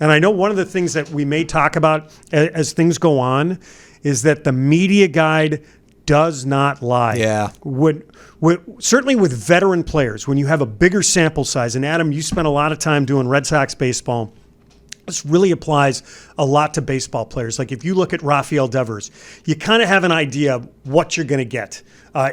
And I know one of the things that we may talk about as things go on is that the media guide does not lie. Yeah. Certainly with veteran players, when you have a bigger sample size, and Adam, you spent a lot of time doing Red Sox baseball. This really applies a lot to baseball players. Like if you look at Rafael Devers, you kind of have an idea of what you're going to get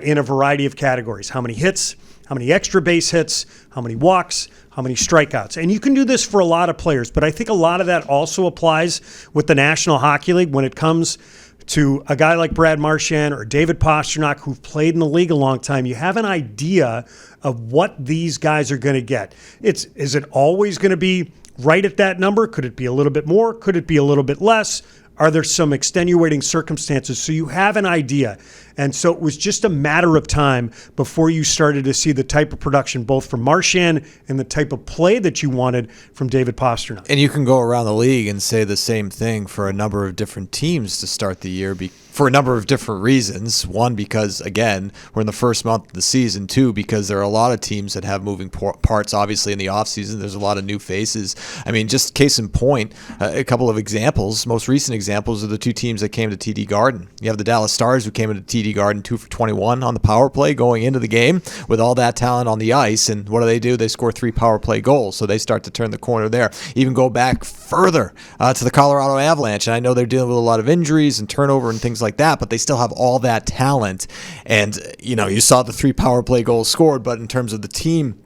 in a variety of categories. How many hits, how many extra base hits, how many walks, how many strikeouts. And you can do this for a lot of players, but I think a lot of that also applies with the National Hockey League when it comes to a guy like Brad Marchand or David Pastrnak, who've played in the league a long time. You have an idea of what these guys are going to get. Is it always going to be right at that number? Could it be a little bit more? Could it be a little bit less? Are there some extenuating circumstances? So you have an idea. And so it was just a matter of time before you started to see the type of production, both from Marchand and the type of play that you wanted from David Pastrnak. And you can go around the league and say the same thing for a number of different teams to start the year for a number of different reasons. One, because, again, we're in the first month of the season. Two, because there are a lot of teams that have moving parts, obviously, in the offseason. There's a lot of new faces. I mean, just case in point, a couple of examples, most recent examples are the two teams that came to TD Garden. You have the Dallas Stars, who came into TD Garden 2 for 21 on the power play going into the game with all that talent on the ice. And what do? They score 3 power play goals. So they start to turn the corner there. Even go back further to the Colorado Avalanche. And I know they're dealing with a lot of injuries and turnover and things like that, but they still have all that talent. And, you saw the 3 power play goals scored, but in terms of the team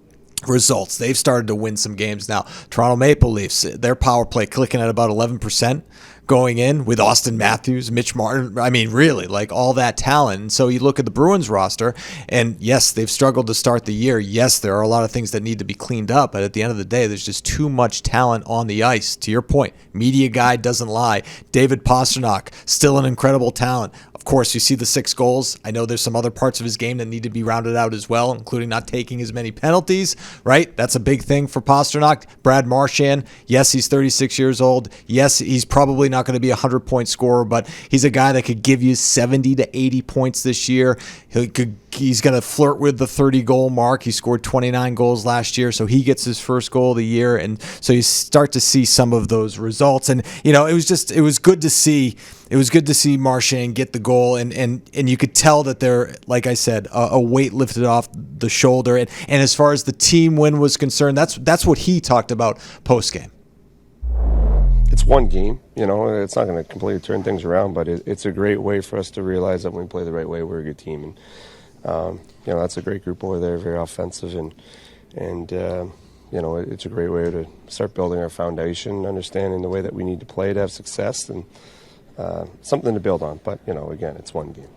results, they've started to win some games now. Toronto Maple Leafs, their power play clicking at about 11%. Going in with Austin Matthews, Mitch Martin, I mean, really, like all that talent. And so you look at the Bruins roster, and yes, they've struggled to start the year. Yes, there are a lot of things that need to be cleaned up, but at the end of the day, there's just too much talent on the ice. To your point, media guide doesn't lie. David Pastrnak, still an incredible talent. Of course, you see the 6 goals. I know there's some other parts of his game that need to be rounded out as well, including not taking as many penalties, right? That's a big thing for Pastrnak. Brad Marchand, yes, he's 36 years old. Yes, he's probably not going to be a 100-point scorer, but he's a guy that could give you 70 to 80 points this year. He's going to flirt with the 30-goal mark. He scored 29 goals last year, so he gets his first goal of the year. And so you start to see some of those results. And, it was good to see. It was good to see Marchand get the goal, and you could tell that they're, like I said, a weight lifted off the shoulder. And as far as the team win was concerned, that's what he talked about post-game. It's one game, it's not going to completely turn things around, but it's a great way for us to realize that when we play the right way, we're a good team. And, that's a great group over there, very offensive, and it's a great way to start building our foundation, understanding the way that we need to play to have success, and something to build on. But, again, it's one game.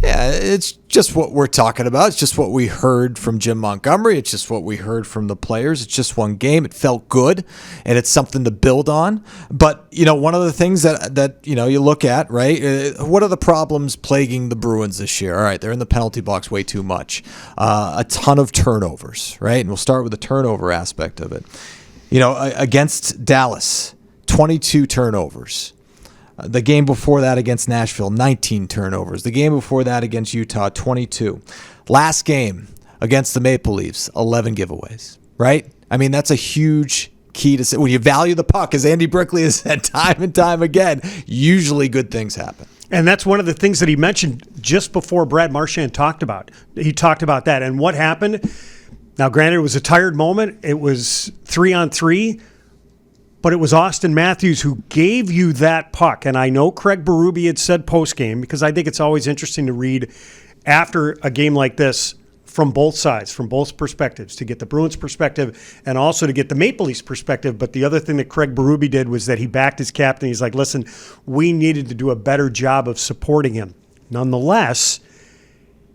Yeah, it's just what we're talking about. It's just what we heard from Jim Montgomery. It's just what we heard from the players. It's just one game. It felt good, and it's something to build on. But, one of the things that you look at, right, what are the problems plaguing the Bruins this year? All right, they're in the penalty box way too much. A ton of turnovers, right? And we'll start with the turnover aspect of it. Against Dallas, 22 turnovers. The game before that against Nashville, 19 turnovers. The game before that against Utah, 22. Last game against the Maple Leafs, 11 giveaways, right? I mean, that's a huge key to say. When you value the puck, as Andy Brickley has said time and time again, usually good things happen. And that's one of the things that he mentioned just before Brad Marchand talked about. He talked about that. And what happened? Now, granted, it was a tired moment. It was 3-on-3. But it was Austin Matthews who gave you that puck. And I know Craig Berube had said post-game, because I think it's always interesting to read after a game like this from both sides, from both perspectives, to get the Bruins perspective and also to get the Maple Leafs perspective. But the other thing that Craig Berube did was that he backed his captain. He's like, listen, we needed to do a better job of supporting him. Nonetheless,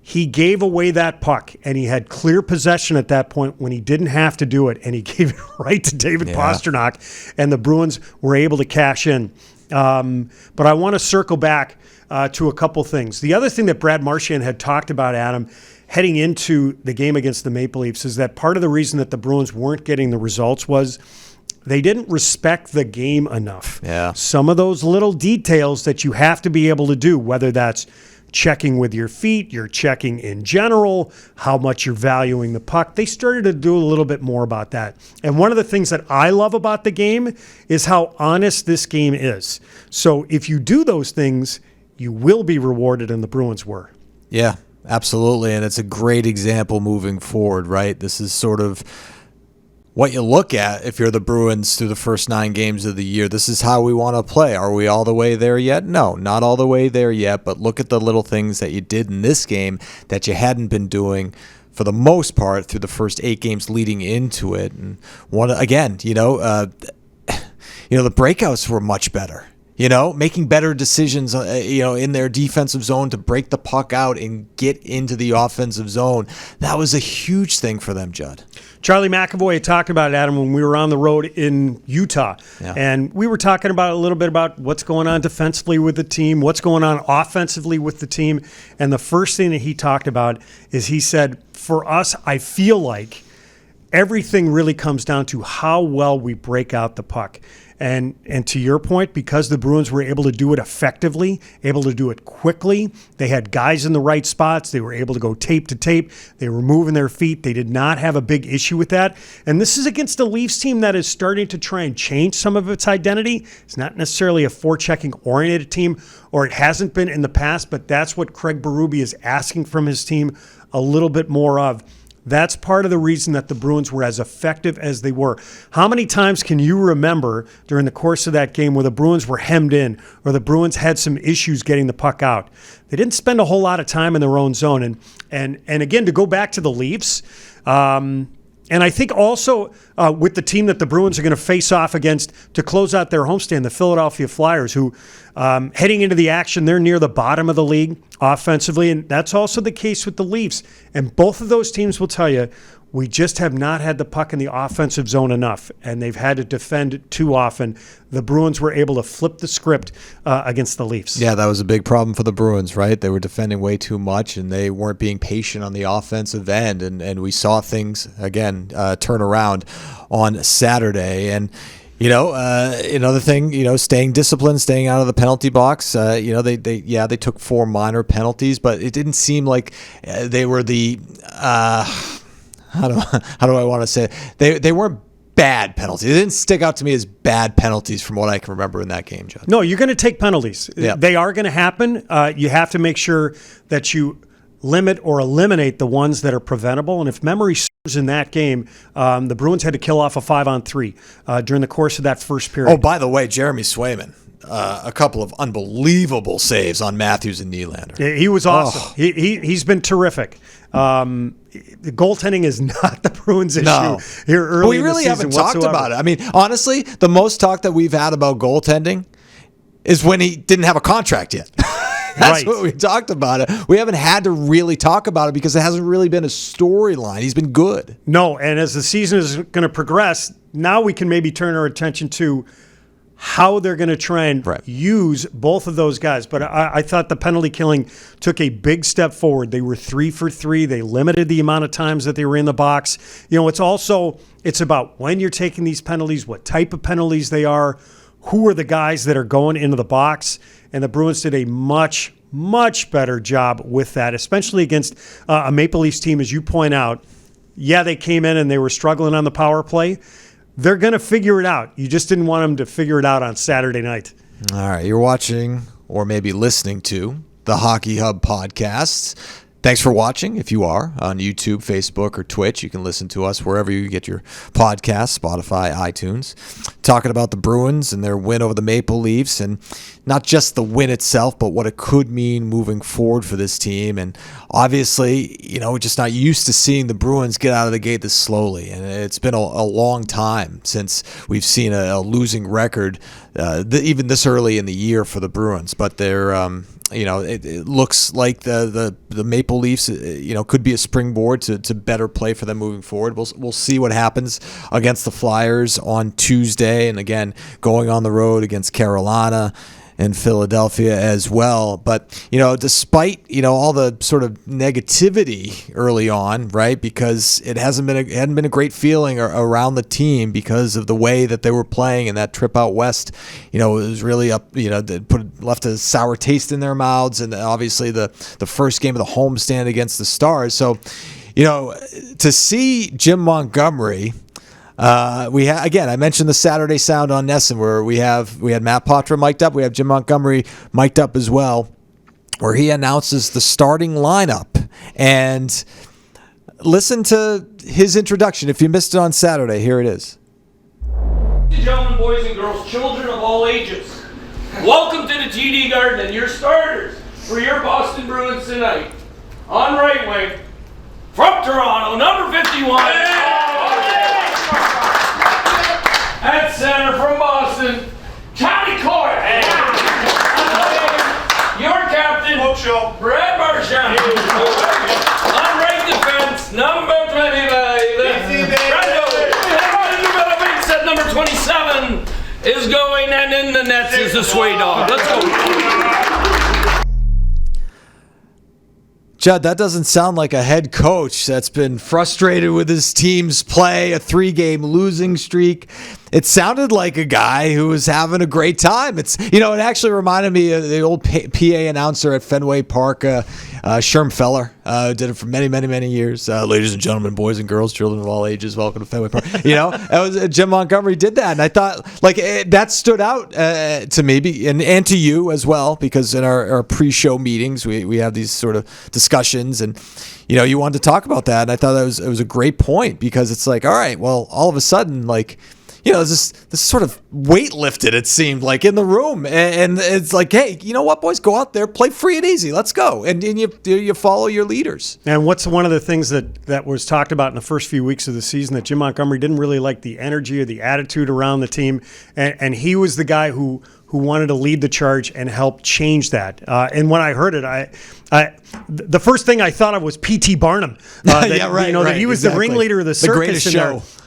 he gave away that puck, and he had clear possession at that point when he didn't have to do it, and he gave it right to David Pastrnak, and the Bruins were able to cash in. But I want to circle back to a couple things. The other thing that Brad Marchand had talked about, Adam, heading into the game against the Maple Leafs, is that part of the reason that the Bruins weren't getting the results was they didn't respect the game enough. Yeah. Some of those little details that you have to be able to do, whether that's checking with your feet, you're checking in general, how much you're valuing the puck. They started to do a little bit more about that. And one of the things that I love about the game is how honest this game is. So if you do those things, you will be rewarded, and the Bruins were. Yeah, absolutely. And it's a great example moving forward, right? This is sort of what you look at if you're the Bruins through the first 9 games of the year. This is how we want to play. Are we all the way there yet? No, not all the way there yet, but look at the little things that you did in this game that you hadn't been doing for the most part through the first 8 games leading into it. And one again, the breakouts were much better. Making better decisions, in their defensive zone to break the puck out and get into the offensive zone. That was a huge thing for them, Judd. Charlie McAvoy talked about it, Adam, when we were on the road in Utah. Yeah. And we were talking about a little bit about what's going on defensively with the team, what's going on offensively with the team. And the first thing that he talked about is he said, for us, I feel like everything really comes down to how well we break out the puck. And to your point, because the Bruins were able to do it effectively, able to do it quickly, they had guys in the right spots, they were able to go tape to tape, they were moving their feet, they did not have a big issue with that. And this is against a Leafs team that is starting to try and change some of its identity. It's not necessarily a forechecking oriented team, or it hasn't been in the past, but that's what Craig Berube is asking from his team a little bit more of. That's part of the reason that the Bruins were as effective as they were. How many times can you remember during the course of that game where the Bruins were hemmed in or the Bruins had some issues getting the puck out? They didn't spend a whole lot of time in their own zone. And again, to go back to the Leafs, and I think also with the team that the Bruins are going to face off against to close out their homestand, the Philadelphia Flyers, who heading into the action, they're near the bottom of the league offensively, and that's also the case with the Leafs. And both of those teams will tell you, we just have not had the puck in the offensive zone enough, and they've had to defend too often. The Bruins were able to flip the script against the Leafs. Yeah, that was a big problem for the Bruins, right? They were defending way too much, and they weren't being patient on the offensive end, and we saw things, again, turn around on Saturday. And another thing, staying disciplined, staying out of the penalty box. They took 4 minor penalties, but it didn't seem like they were the how do I want to say it? They weren't bad penalties. They didn't stick out to me as bad penalties from what I can remember in that game, Judd. No, you're going to take penalties. Yeah. They are going to happen. You have to make sure that you limit or eliminate the ones that are preventable. And if memory serves in that game, the Bruins had to kill off a 5-on-3 during the course of that first period. Oh, by the way, Jeremy Swayman. A couple of unbelievable saves on Matthews and Nylander. He was awesome. Oh. He's been terrific. The goaltending is not the Bruins' issue here early in the season. We really haven't talked about it. I mean, honestly, the most talk that we've had about goaltending is when he didn't have a contract yet. That's what we talked about it. We haven't had to really talk about it because it hasn't really been a storyline. He's been good. No, and as the season is going to progress, now we can maybe turn our attention to how they're going to try and use both of those guys. But I thought the penalty killing took a big step forward. They were 3 for 3. They limited the amount of times that they were in the box. It's about when you're taking these penalties, what type of penalties they are, who are the guys that are going into the box. And the Bruins did a much, much better job with that, especially against a Maple Leafs team, as you point out. Yeah, they came in and they were struggling on the power play. They're going to figure it out. You just didn't want them to figure it out on Saturday night. All right. You're watching or maybe listening to the Hockey Hub podcast. Thanks for watching. If you are on YouTube, Facebook, or Twitch, you can listen to us wherever you get your podcasts, Spotify, iTunes, talking about the Bruins and their win over the Maple Leafs, and not just the win itself, but what it could mean moving forward for this team. And obviously, we're just not used to seeing the Bruins get out of the gate this slowly. And it's been a long time since we've seen a losing record, even this early in the year for the Bruins. But they're it looks like the Maple Leafs, could be a springboard to better play for them moving forward. We'll see what happens against the Flyers on Tuesday, and again going on the road against Carolina. in Philadelphia as well. But, despite, all the sort of negativity early on, right, because it hadn't been a great feeling around the team because of the way that they were playing, and that trip out west, it was really up, left a sour taste in their mouths, and obviously the first game of the homestand against the Stars. So, to see Jim Montgomery, I mentioned the Saturday Sound on Nesson, where we had Matt Poitras mic'd up. We have Jim Montgomery mic'd up as well, where he announces the starting lineup. And listen to his introduction. If you missed it on Saturday, here it is. Ladies and gentlemen, boys and girls, children of all ages, welcome to the TD Garden and your starters for your Boston Bruins tonight. On right wing, from Toronto, number 51. At center from Boston, Johnny Coyle. Your captain, Brad Marchand. On right defense, number 25. Set number 27 is going, and in the nets is the sway dog. Let's go. Judd, that doesn't sound like a head coach that's been frustrated with his team's play, a 3-game losing streak. It sounded like a guy who was having a great time. It actually reminded me of the old PA announcer at Fenway Park, Sherm Feller, did it for many, many, many years. Ladies and gentlemen, boys and girls, children of all ages, welcome to Fenway Park. That was Jim Montgomery did that, and I thought that stood out to me and to you as well, because in our pre-show meetings we have these sort of discussions, and you wanted to talk about that, and I thought it was a great point, because it's like, all right, well, all of a sudden, this sort of weight lifted, it seemed like, in the room. And it's like, hey, you know what, boys? Go out there, play free and easy. Let's go. And you follow your leaders. And what's one of the things that was talked about in the first few weeks of the season, that Jim Montgomery didn't really like the energy or the attitude around the team. And he was the guy who wanted to lead the charge and help change that. And when I heard it, the first thing I thought of was P.T. Barnum. That he was the ringleader of the circus. The greatest show.